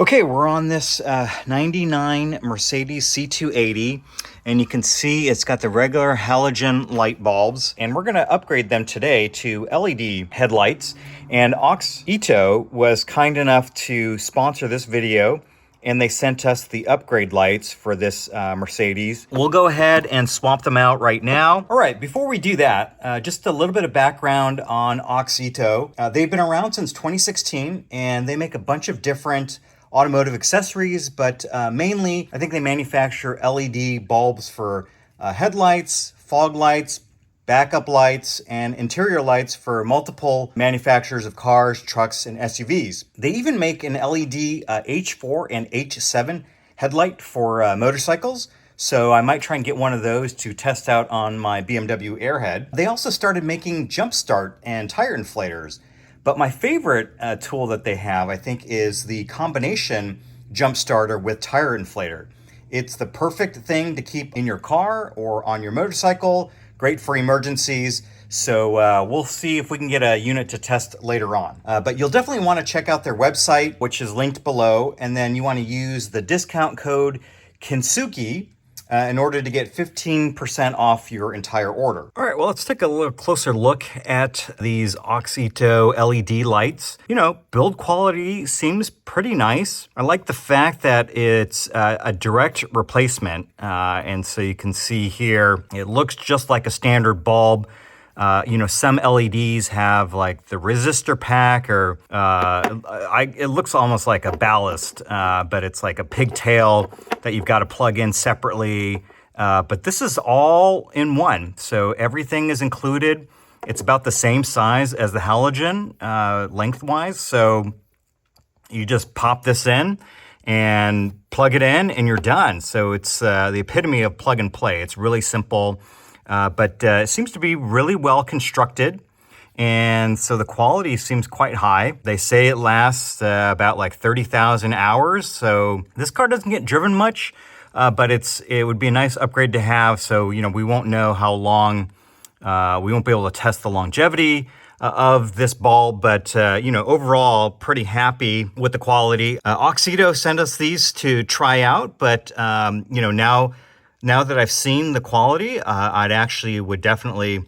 Okay, we're on this 99 Mercedes C280, and you can see it's got the regular halogen light bulbs, and we're going to upgrade them today to LED headlights. And Auxito was kind enough to sponsor this video, and they sent us the upgrade lights for this Mercedes. We'll go ahead and swap them out right now. All right, before we do that, just a little bit of background on Auxito. They've been around since 2016, and they make a bunch of different automotive accessories, but mainly I think they manufacture LED bulbs for headlights, fog lights, backup lights, and interior lights for multiple manufacturers of cars, trucks, and SUVs. They even make an LED H4 and H7 headlight for motorcycles. So I might try and get one of those to test out on my BMW Airhead. They also started making jump start and tire inflators. But my favorite tool that they have, I think, is the combination jump starter with tire inflator. It's the perfect thing to keep in your car or on your motorcycle, great for emergencies. So we'll see if we can get a unit to test later on. But you'll definitely want to check out their website, which is linked below. And then you want to use the discount code Kinsuki in order to get 15% off your entire order. All right, well, let's take a little closer look at these Auxito LED lights. You know, build quality seems pretty nice. I like the fact that it's a direct replacement. And so you can see here, it looks just like a standard bulb. You know, some LEDs have like the resistor pack or it looks almost like a ballast, but it's like a pigtail that you've got to plug in separately. But this is all in one. So everything is included. It's about the same size as the halogen lengthwise. So you just pop this in and plug it in and you're done. So it's the epitome of plug and play. It's really simple. But it seems to be really well constructed, and so the quality seems quite high. They say it lasts about like 30,000 hours, so this car doesn't get driven much, but it would be a nice upgrade to have. So, you know, we won't know how long, we won't be able to test the longevity of this bulb, but, you know, overall, pretty happy with the quality. Auxito sent us these to try out, but, you know, now that I've seen the quality, would definitely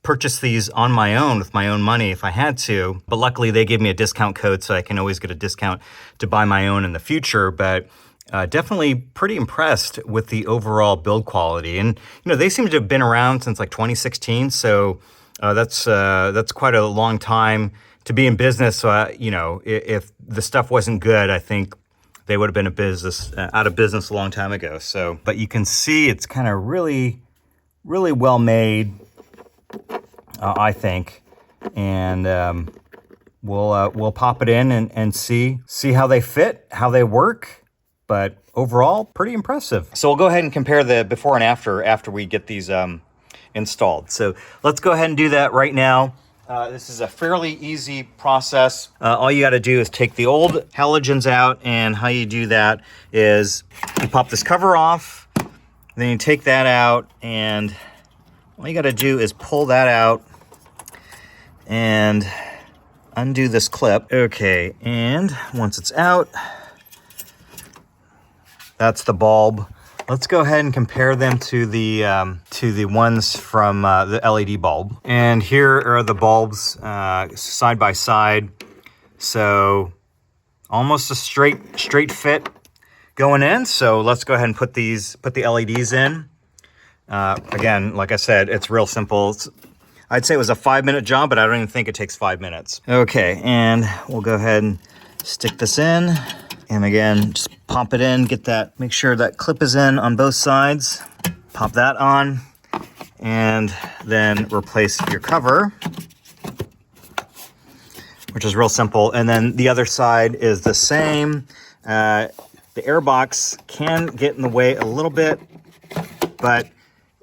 purchase these on my own with my own money if I had to. But luckily they gave me a discount code, so I can always get a discount to buy my own in the future. But definitely pretty impressed with the overall build quality. And, you know, they seem to have been around since like 2016. So that's quite a long time to be in business. So, you know, if the stuff wasn't good, I think they would have been out of business a long time ago. So, but you can see it's kind of really, really well made, I think. And we'll pop it in and see how they fit, how they work. But overall, pretty impressive. So we'll go ahead and compare the before and after we get these installed. So let's go ahead and do that right now. This is a fairly easy process. All you got to do is take the old halogens out, and how you do that is you pop this cover off, then you take that out, and all you got to do is pull that out and undo this clip. Okay, and once it's out, that's the bulb. Let's go ahead and compare them to the ones from the LED bulb. And here are the bulbs side by side. So almost a straight fit going in. So let's go ahead and put the LEDs in. Again, like I said, it's real simple. I'd say it was a 5-minute job, but I don't even think it takes 5 minutes. Okay, and we'll go ahead and stick this in. And again, just pop it in, make sure that clip is in on both sides. Pop that on, and then replace your cover, which is real simple. And then the other side is the same. The air box can get in the way a little bit, but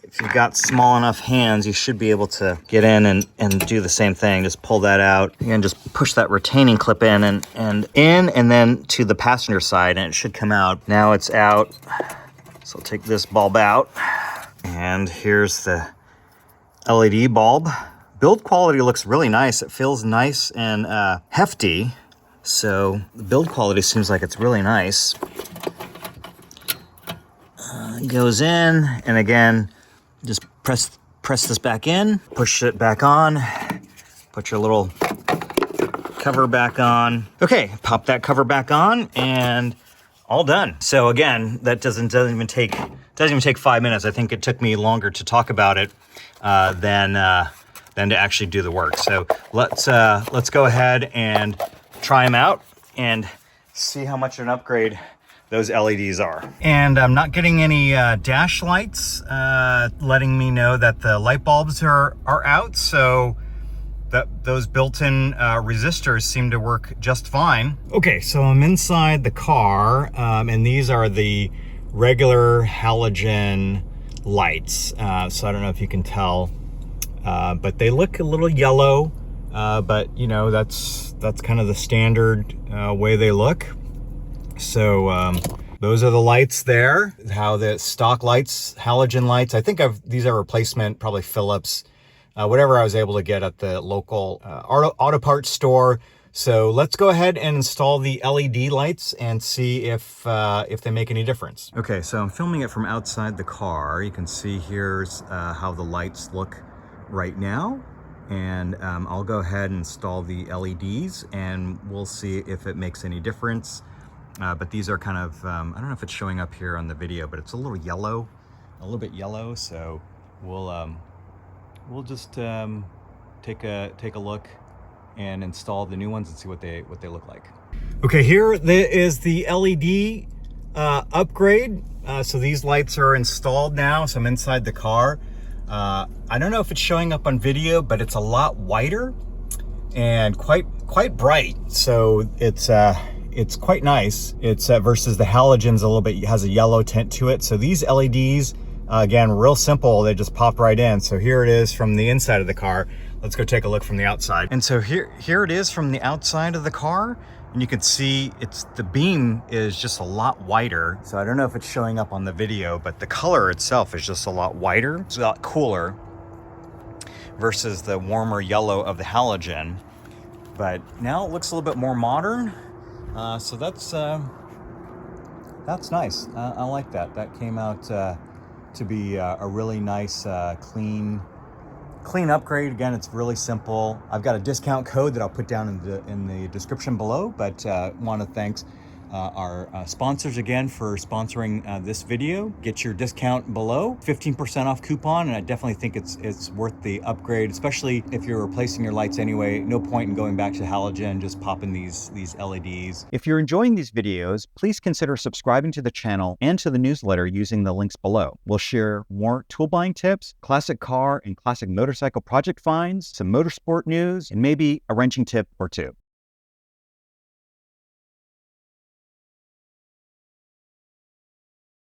if you've got small enough hands, you should be able to get in and do the same thing. Just pull that out and just push that retaining clip in and then to the passenger side, and it should come out. Now it's out. So I'll take this bulb out, and here's the LED bulb. Build quality looks really nice. It feels nice and hefty. So the build quality seems like it's really nice. Goes in, and again, just press this back in, push it back on, put your little cover back on. Okay, pop that cover back on, and all done. So again, that doesn't even take 5 minutes. I think it took me longer to talk about it than to actually do the work. So let's go ahead and try them out and see how much of an upgrade those LEDs are. And I'm not getting any dash lights letting me know that the light bulbs are out, so those built-in resistors seem to work just fine. Okay, so I'm inside the car, and these are the regular halogen lights. So I don't know if you can tell, but they look a little yellow, but you know, that's kind of the standard way they look. So those are the lights there, how the stock lights, halogen lights. I think these are replacement, probably Philips, whatever I was able to get at the local auto parts store. So let's go ahead and install the LED lights and see if they make any difference. Okay, so I'm filming it from outside the car. You can see here's how the lights look right now. And I'll go ahead and install the LEDs, and we'll see if it makes any difference. But these are kind of, I don't know if it's showing up here on the video, but it's a little yellow, a little bit yellow. So we'll just take a look and install the new ones and see what they look like. Okay, here is the LED upgrade. So these lights are installed now. So I'm inside the car. I don't know if it's showing up on video, but it's a lot whiter and quite bright. So it's quite nice. It's versus the halogens a little bit, has a yellow tint to it. So these LEDs, again, real simple. They just pop right in. So here it is from the inside of the car. Let's go take a look from the outside. And so here it is from the outside of the car. And you can see the beam is just a lot whiter. So I don't know if it's showing up on the video, but the color itself is just a lot whiter. It's a lot cooler versus the warmer yellow of the halogen. But now it looks a little bit more modern. So that's nice. I like that. That came out to be a really nice, clean upgrade. Again, it's really simple. I've got a discount code that I'll put down in the description below, but want to thank our sponsors again for sponsoring this video. Get your discount below, 15% off coupon, and I definitely think it's worth the upgrade, especially if you're replacing your lights anyway. No point in going back to halogen, just popping these LEDs. If you're enjoying these videos, please consider subscribing to the channel and to the newsletter using the links below. We'll share more tool buying tips, classic car and classic motorcycle project finds, some motorsport news, and maybe a wrenching tip or two.